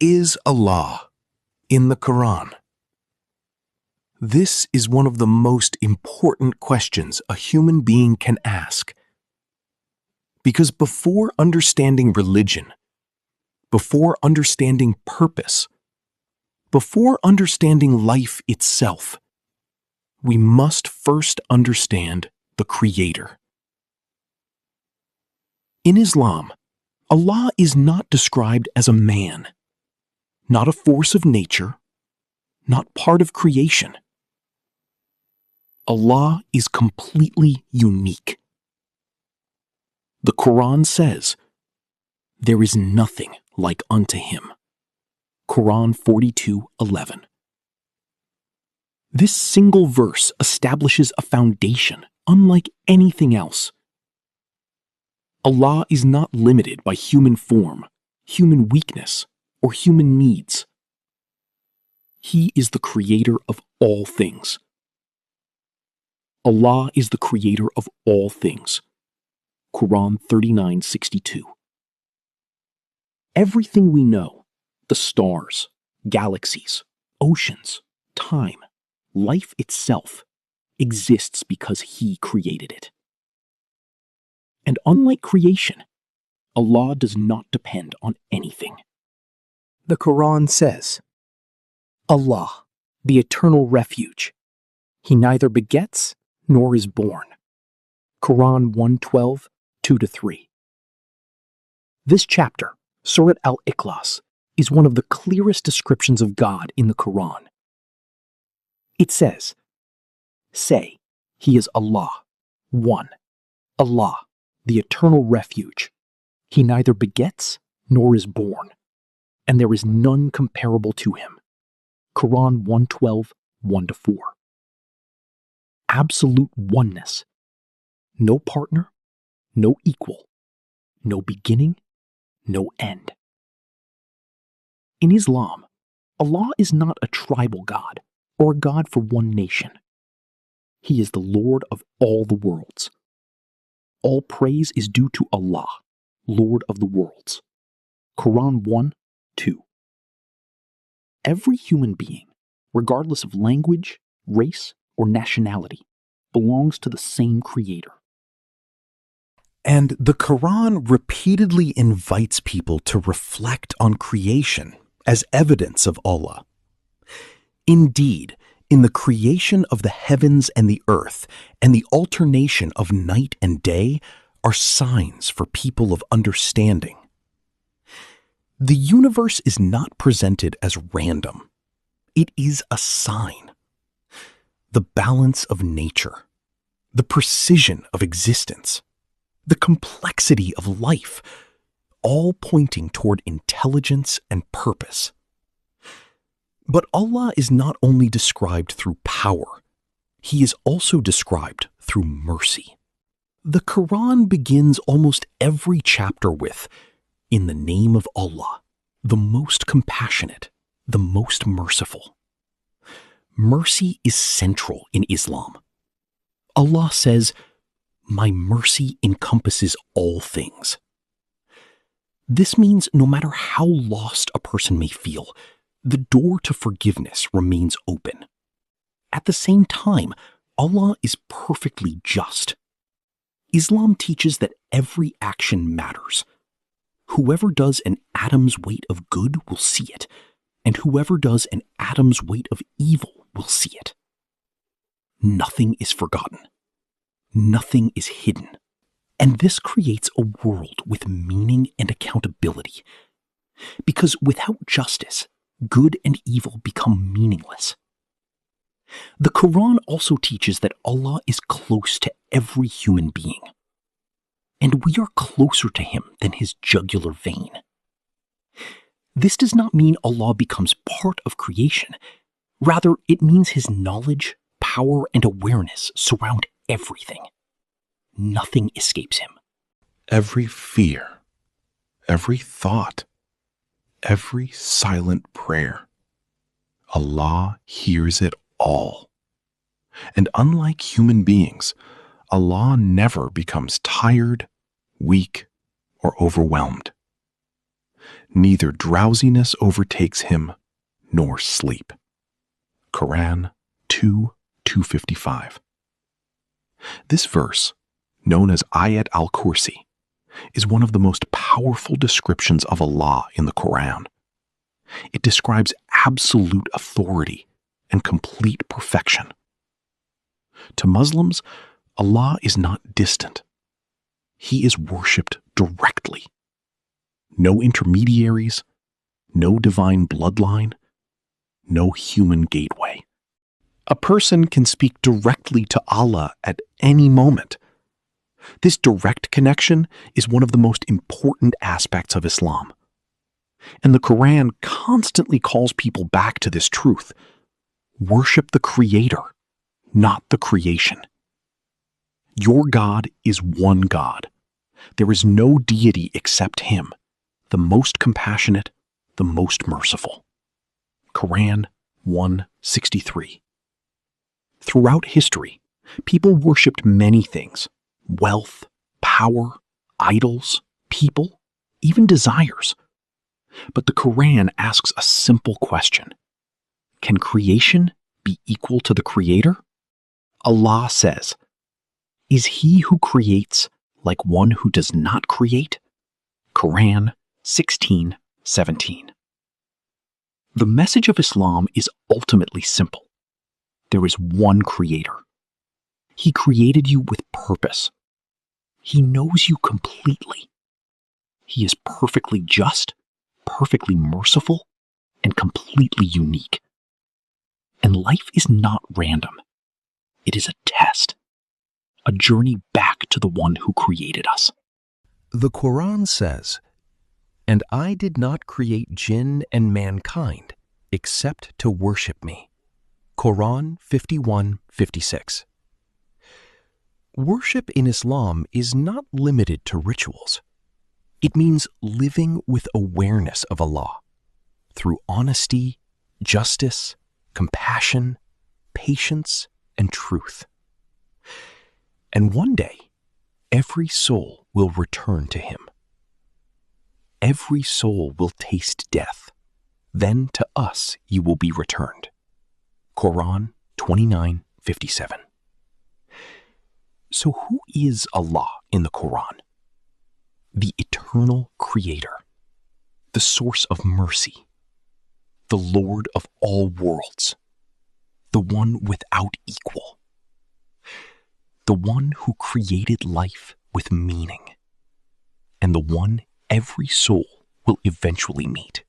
is Allah in the Quran? This is one of the most important questions a human being can ask. Because before understanding religion, before understanding purpose, before understanding life itself, we must first understand the Creator. In Islam, Allah is not described as a man, not a force of nature, not part of creation. Allah is completely unique. The Quran says, "There is nothing like unto him." Quran 42:11. This single verse establishes a foundation unlike anything else. Allah is not limited by human form, human weakness, or human needs. He is the creator of all things. Allah is the creator of all things. Quran 39:62. Everything we know, the stars, galaxies, oceans, time, life itself, exists because He created it. And unlike creation, Allah does not depend on anything. The Quran says, Allah, the eternal refuge. He neither begets nor is born. Quran 112, 2-3. This chapter, Surat al-Ikhlas, is one of the clearest descriptions of God in the Quran. It says, "Say, He is Allah, one, Allah, the eternal refuge. He neither begets nor is born, and there is none comparable to Him." Quran 112, 1-4. Absolute oneness. No partner, no equal, no beginning, no end. In Islam, Allah is not a tribal God or a God for one nation. He is the Lord of all the worlds. All praise is due to Allah, Lord of the worlds. Quran 1:2. Every human being, regardless of language, race, or nationality, belongs to the same Creator. And the Quran repeatedly invites people to reflect on creation as evidence of Allah. Indeed, in the creation of the heavens and the earth and the alternation of night and day are signs for people of understanding. The universe is not presented as random. It is a sign. The balance of nature, the precision of existence, the complexity of life, all pointing toward intelligence and purpose. But Allah is not only described through power, He is also described through mercy. The Quran begins almost every chapter with, "In the name of Allah, the most compassionate, the most merciful." Mercy is central in Islam. Allah says, "My mercy encompasses all things." This means no matter how lost a person may feel, the door to forgiveness remains open. At the same time, Allah is perfectly just. Islam teaches that every action matters. Whoever does an atom's weight of good will see it, and whoever does an atom's weight of evil will see it. Nothing is forgotten. Nothing is hidden. And this creates a world with meaning and accountability. Because without justice, good and evil become meaningless. The Quran also teaches that Allah is close to every human being. And we are closer to Him than His jugular vein. This does not mean Allah becomes part of creation. Rather, it means His knowledge, power, and awareness surround everything. Nothing escapes Him. Every fear, every thought, every silent prayer, Allah hears it all. And unlike human beings, Allah never becomes tired, weak, or overwhelmed. Neither drowsiness overtakes him nor sleep. Quran 2:255. This verse, known as Ayat al-Kursi, is one of the most powerful descriptions of Allah in the Quran. It describes absolute authority and complete perfection. To Muslims, Allah is not distant. He is worshipped directly. No intermediaries, no divine bloodline, no human gateway. A person can speak directly to Allah at any moment. This direct connection is one of the most important aspects of Islam. And the Quran constantly calls people back to this truth. Worship the Creator, not the creation. Your God is one God. There is no deity except Him, the most compassionate, the most merciful. Quran 1:63. Throughout history, people worshipped many things: wealth, power, idols, people, even desires. But the Quran asks a simple question: can creation be equal to the Creator? Allah says, "Is He who creates like one who does not create?" Quran 16:17. The message of Islam is ultimately simple. There is one Creator. He created you with purpose. He knows you completely. He is perfectly just, perfectly merciful, and completely unique. And life is not random. It is a test, a journey back to the one who created us. The Quran says, "And I did not create jinn and mankind except to worship me." Quran 51:56. Worship in Islam is not limited to rituals. It means living with awareness of Allah through honesty, justice, compassion, patience, and truth. And one day, every soul will return to Him. Every soul will taste death. Then to us you will be returned. Quran 29:57. So who is Allah in the Quran? The eternal Creator, the source of mercy, the Lord of all worlds, the one without equal, the one who created life with meaning, and the one every soul will eventually meet.